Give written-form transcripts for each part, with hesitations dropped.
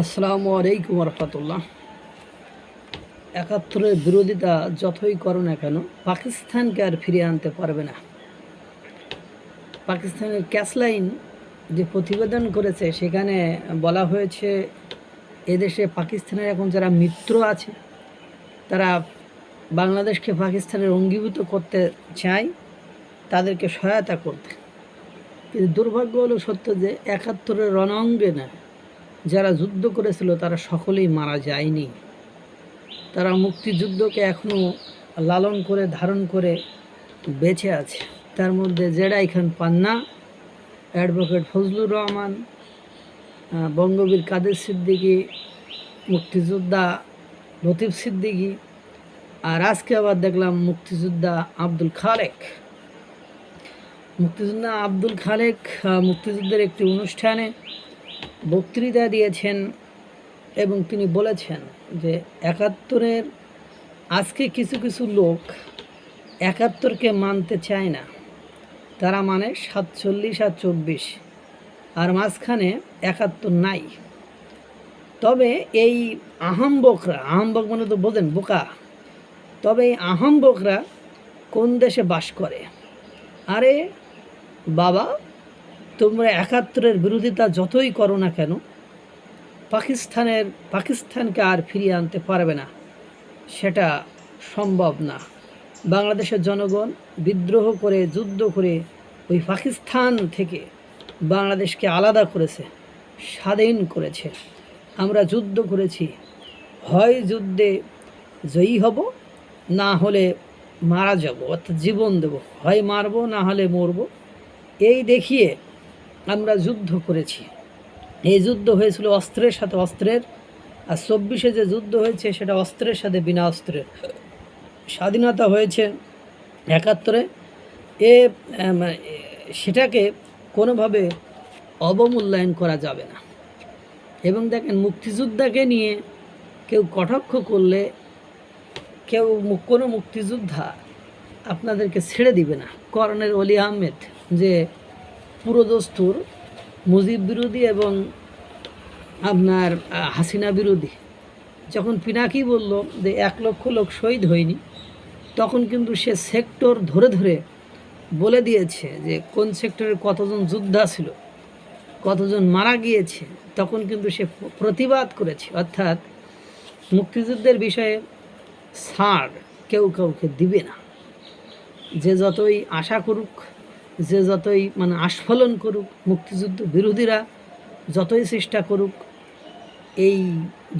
আসসালামু আলাইকুম রহমতুল্লাহ। একাত্তরের বিরোধিতা যতই করো না কেন, পাকিস্তানকে আর ফিরিয়ে আনতে পারবে না। পাকিস্তানের ক্যাশলাইন যে প্রতিবেদন করেছে সেখানে বলা হয়েছে এদেশে পাকিস্তানের এখন যারা মিত্র আছে তারা বাংলাদেশকে পাকিস্তানের অঙ্গীভূত করতে চায়, তাদেরকে সহায়তা করতে। কিন্তু দুর্ভাগ্য হলো সত্য যে একাত্তরের রণাঙ্গনে না যারা যুদ্ধ করেছিল তারা সকলেই মারা যায়নি। তারা মুক্তিযুদ্ধকে এখনও লালন করে ধারণ করে বেঁচে আছে। তার মধ্যে জেডাই খান পান্না, অ্যাডভোকেট ফজলুর রহমান, বঙ্গবীর কাদের সিদ্দিকী, মুক্তিযোদ্ধা লতিফ সিদ্দিকী, আর আজকে আবার দেখলাম মুক্তিযোদ্ধা আব্দুল খালেক। মুক্তিযোদ্ধা আব্দুল খালেক মুক্তিযুদ্ধের একটি অনুষ্ঠানে বক্তৃতা দিয়েছেন এবং তিনি বলেছেন যে একাত্তরের আজকে কিছু কিছু লোক একাত্তরকে মানতে চায় না, তারা মানে 47 আর 24, আর মাঝখানে একাত্তর নাই। তবে এই আহাম্বকরা, আহাম্বক মানে তো বোঝেন বোকা, তবে এই আহাম্বকরা কোন দেশে বাস করে? আরে বাবা, তোমরা একাত্তরের বিরোধিতা যতই করো না কেন, পাকিস্তানকে আর ফিরিয়ে আনতে পারবে না, সেটা সম্ভব না। বাংলাদেশের জনগণ বিদ্রোহ করে, যুদ্ধ করে ওই পাকিস্তান থেকে বাংলাদেশকে আলাদা করেছে, স্বাধীন করেছে। আমরা যুদ্ধ করেছি, হয় যুদ্ধে জয়ী হব, না হলে মারা যাব, অর্থাৎ জীবন দেব, হয় মারব না হলে মরব, এই দেখিয়ে আমরা যুদ্ধ করেছি। এই যুদ্ধ হয়েছিল অস্ত্রের সাথে অস্ত্রের, আর 24-এ যে যুদ্ধ হয়েছে সেটা অস্ত্রের সাথে বিনা অস্ত্রের। স্বাধীনতা হয়েছে 71-এ, সেটাকে কোনোভাবে অবমূল্যায়ন করা যাবে না। এবং দেখেন, মুক্তিযোদ্ধাকে নিয়ে কেউ কটাক্ষ করলে কোনো মুক্তিযোদ্ধা আপনাদেরকে ছেড়ে দিবে না। কর্নেল অলি আহমেদ যে পুরোদস্তুর মুজিব বিরোধী এবং আপনার হাসিনা বিরোধী, যখন পিনাকি বলল যে 1 লক্ষ লোক শহীদ হয়নি, তখন কিন্তু সে সেক্টর ধরে ধরে বলে দিয়েছে যে কোন সেক্টরে কতজন যোদ্ধা ছিল, কতজন মারা গিয়েছে। তখন কিন্তু সে প্রতিবাদ করেছে। অর্থাৎ মুক্তিযুদ্ধের বিষয়ে ছাড় কেউ কাউকে দিবে না। যে যতই আশা করুক, যে যতই আস্ফলন করুক, মুক্তিযুদ্ধ বিরোধীরা যতই চেষ্টা করুক, এই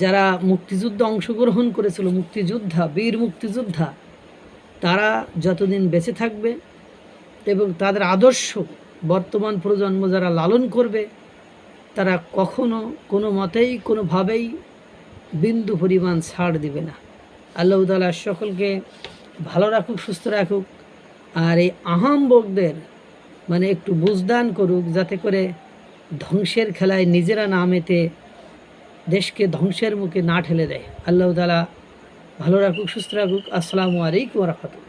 যারা মুক্তিযুদ্ধে অংশগ্রহণ করেছিল, মুক্তিযোদ্ধা, বীর মুক্তিযোদ্ধা, তারা যতদিন বেঁচে থাকবে এবং তাদের আদর্শ বর্তমান প্রজন্ম যারা লালন করবে, তারা কখনো কোনো মতেই কোনোভাবেই বিন্দু পরিমাণ ছাড় দিবে না। আল্লাহ তাআলা সকলকে ভালো রাখুক, সুস্থ রাখুক, আর এই আহাম্বকদের একটু বুঝদান করুক, যাতে করে ধ্বংসের খেলায় নিজেরা না মেতে দেশকে ধ্বংসের মুখে না ঠেলে দেয়। আল্লাহ তাআলা ভালো রাখুক, সুস্থ রাখুক। আসসালামু আলাইকুম ওয়া রাহমাতুল্লাহ।